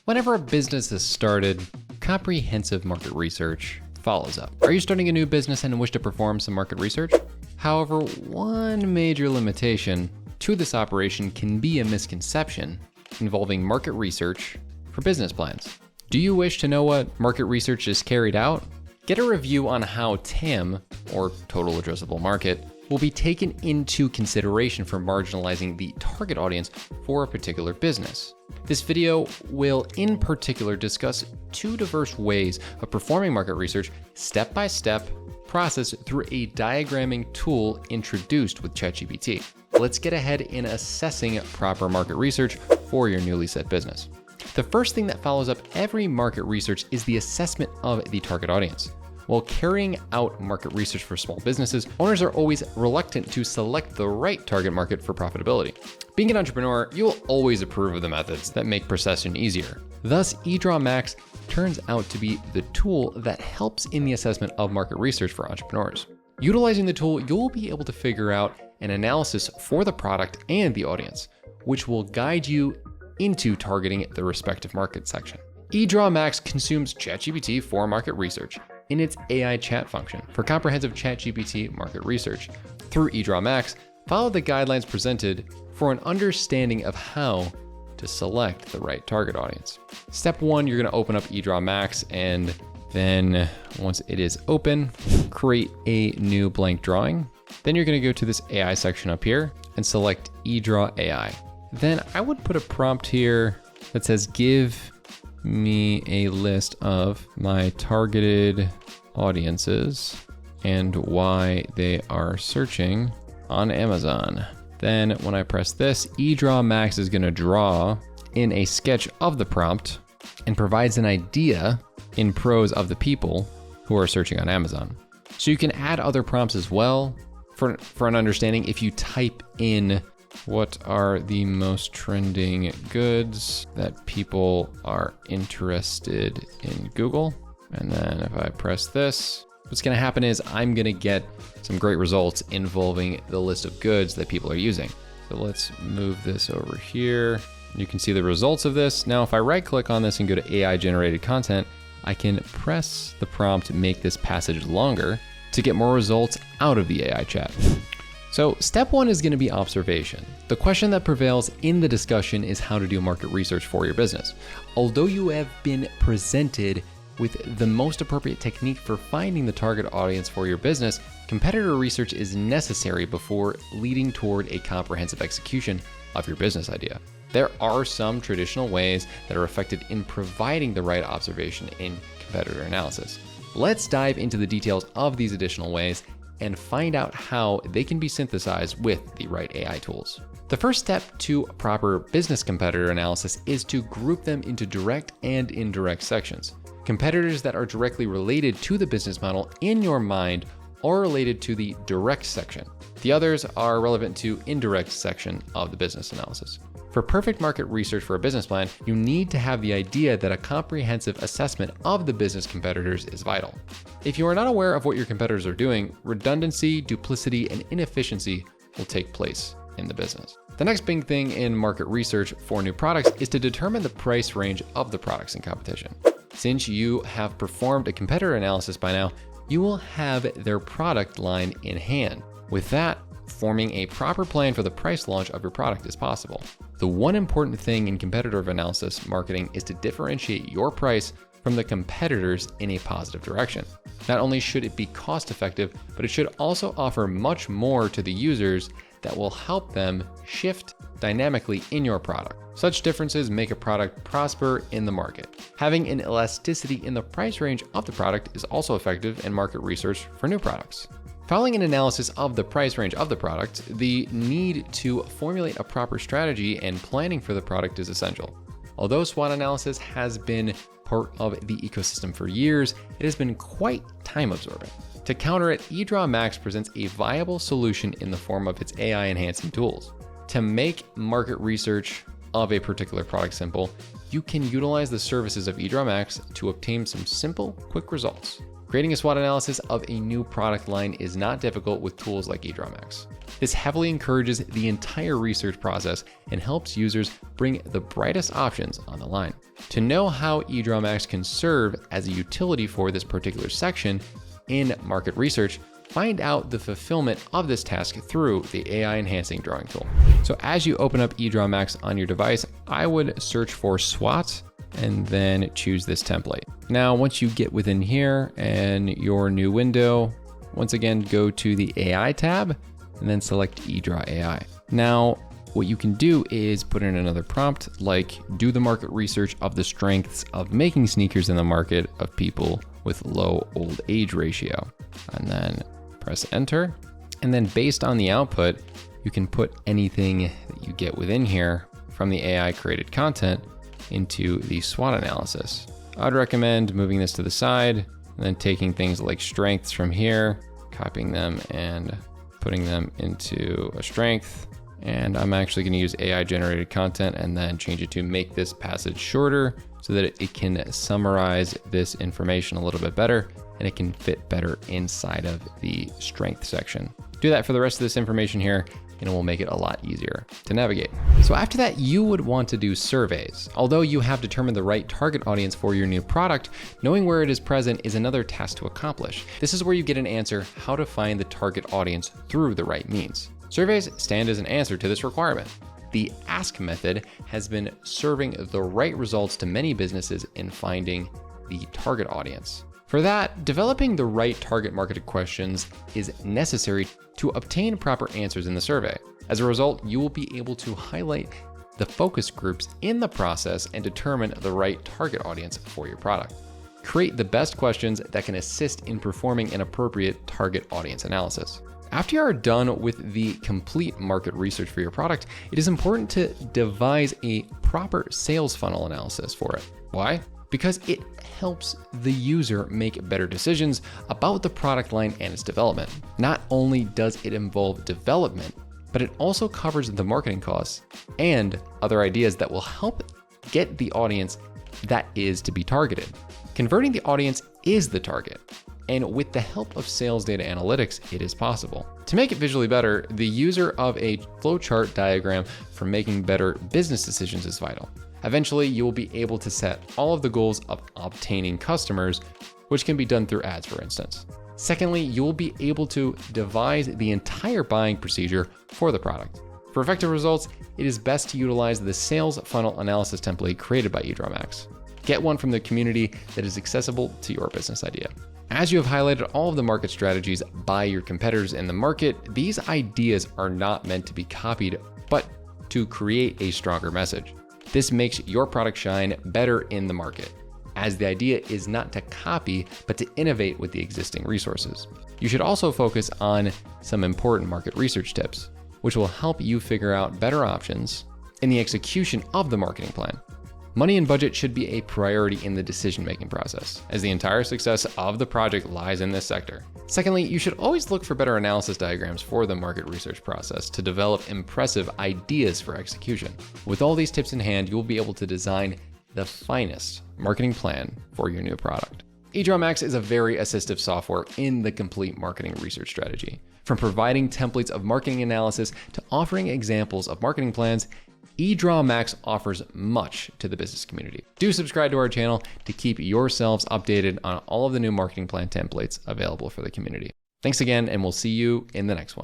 Whenever a business is started, comprehensive market research follows up. Are you starting a new business and wish to perform some market research? However, one major limitation to this operation can be a misconception involving market research for business plans. Do you wish to know what market research is carried out? Get a review on how TAM, or total addressable market, will be taken into consideration for marginalizing the target audience for a particular business. This video will in particular discuss two diverse ways of performing market research step-by-step process through a diagramming tool introduced with ChatGPT. Let's get ahead in assessing proper market research for your newly set business. The first thing that follows up every market research is the assessment of the target audience. While carrying out market research for small businesses, owners are always reluctant to select the right target market for profitability. Being an entrepreneur, you will always approve of the methods that make procession easier. Thus, eDrawMax turns out to be the tool that helps in the assessment of market research for entrepreneurs. Utilizing the tool, you'll be able to figure out an analysis for the product and the audience, which will guide you into targeting the respective market section. eDrawMax consumes ChatGPT for market research in its AI chat function for comprehensive ChatGPT market research. Through eDrawMax, follow the guidelines presented for an understanding of how to select the right target audience. Step 1, you're going to open up eDrawMax, and then once it is open, create a new blank drawing. Then you're going to go to this AI section up here and select eDraw AI. Then I would put a prompt here that says, give me a list of my targeted audiences and why they are searching on Amazon. Then when I press this, eDrawMax is going to draw in a sketch of the prompt and provides an idea in prose of the people who are searching on Amazon. So you can add other prompts as well for an understanding. If you type in what are the most trending goods that people are interested in Google, and then if I press this, what's going to happen is I'm going to get some great results involving the list of goods that people are using. So let's move this over here. You can see the results of this. Now, if I right click on this and go to AI generated content, I can press the prompt to make this passage longer to get more results out of the AI chat. So step 1 is going to be observation. The question that prevails in the discussion is how to do market research for your business. Although you have been presented with the most appropriate technique for finding the target audience for your business, competitor research is necessary before leading toward a comprehensive execution of your business idea. There are some traditional ways that are effective in providing the right observation in competitor analysis. Let's dive into the details of these additional ways and find out how they can be synthesized with the right AI tools. The first step to proper business competitor analysis is to group them into direct and indirect sections. Competitors that are directly related to the business model in your mind are related to the direct section. The others are relevant to indirect section of the business analysis. For perfect market research for a business plan, you need to have the idea that a comprehensive assessment of the business competitors is vital. If you are not aware of what your competitors are doing, redundancy, duplicity, and inefficiency will take place in the business. The next big thing in market research for new products is to determine the price range of the products in competition. Since you have performed a competitor analysis by now, you will have their product line in hand. With that, forming a proper plan for the price launch of your product is possible. The one important thing in competitive analysis marketing is to differentiate your price from the competitors in a positive direction. Not only should it be cost effective, but it should also offer much more to the users that will help them shift dynamically in your product. Such differences make a product prosper in the market. Having an elasticity in the price range of the product is also effective in market research for new products. Following an analysis of the price range of the product, the need to formulate a proper strategy and planning for the product is essential. Although SWOT analysis has been part of the ecosystem for years, it has been quite time absorbing. To counter it, eDrawMax presents a viable solution in the form of its AI enhancing tools. To make market research of a particular product simple, you can utilize the services of eDrawMax to obtain some simple, quick results. Creating a SWOT analysis of a new product line is not difficult with tools like eDrawMax. This heavily encourages the entire research process and helps users bring the brightest options on the line. To know how eDrawMax can serve as a utility for this particular section in market research, find out the fulfillment of this task through the AI enhancing drawing tool. So as you open up eDrawMax on your device, I would search for SWOT and then choose this template. Now, once you get within here and your new window, once again, go to the AI tab and then select eDraw AI. Now, what you can do is put in another prompt like do the market research of the strengths of making sneakers in the market of people with low old age ratio, and then press enter. And then based on the output, you can put anything that you get within here from the AI created content into the SWOT analysis. I'd recommend moving this to the side and then taking things like strengths from here, copying them and putting them into a strength. And I'm actually going to use AI generated content and then change it to make this passage shorter so that it can summarize this information a little bit better and it can fit better inside of the strength section. Do that for the rest of this information here and it will make it a lot easier to navigate. So after that, you would want to do surveys. Although you have determined the right target audience for your new product, knowing where it is present is another task to accomplish. This is where you get an answer how to find the target audience through the right means. Surveys stand as an answer to this requirement. The ask method has been serving the right results to many businesses in finding the target audience. For that, developing the right target market questions is necessary to obtain proper answers in the survey. As a result, you will be able to highlight the focus groups in the process and determine the right target audience for your product. Create the best questions that can assist in performing an appropriate target audience analysis. After you are done with the complete market research for your product, it is important to devise a proper sales funnel analysis for it. Why? Because it helps the user make better decisions about the product line and its development. Not only does it involve development, but it also covers the marketing costs and other ideas that will help get the audience that is to be targeted. Converting the audience is the target. And with the help of sales data analytics, it is possible. To make it visually better, the user of a flowchart diagram for making better business decisions is vital. Eventually, you will be able to set all of the goals of obtaining customers, which can be done through ads, for instance. Secondly, you will be able to devise the entire buying procedure for the product. For effective results, it is best to utilize the sales funnel analysis template created by eDrawMax. Get one from the community that is accessible to your business idea. As you have highlighted all of the market strategies by your competitors in the market, these ideas are not meant to be copied, but to create a stronger message. This makes your product shine better in the market, as the idea is not to copy, but to innovate with the existing resources. You should also focus on some important market research tips, which will help you figure out better options in the execution of the marketing plan. Money and budget should be a priority in the decision-making process, as the entire success of the project lies in this sector. Secondly, you should always look for better analysis diagrams for the market research process to develop impressive ideas for execution. With all these tips in hand, you will be able to design the finest marketing plan for your new product. eDrawMax is a very assistive software in the complete marketing research strategy. From providing templates of marketing analysis to offering examples of marketing plans, eDrawMax offers much to the business community. Do subscribe to our channel to keep yourselves updated on all of the new marketing plan templates available for the community. Thanks again, and we'll see you in the next one.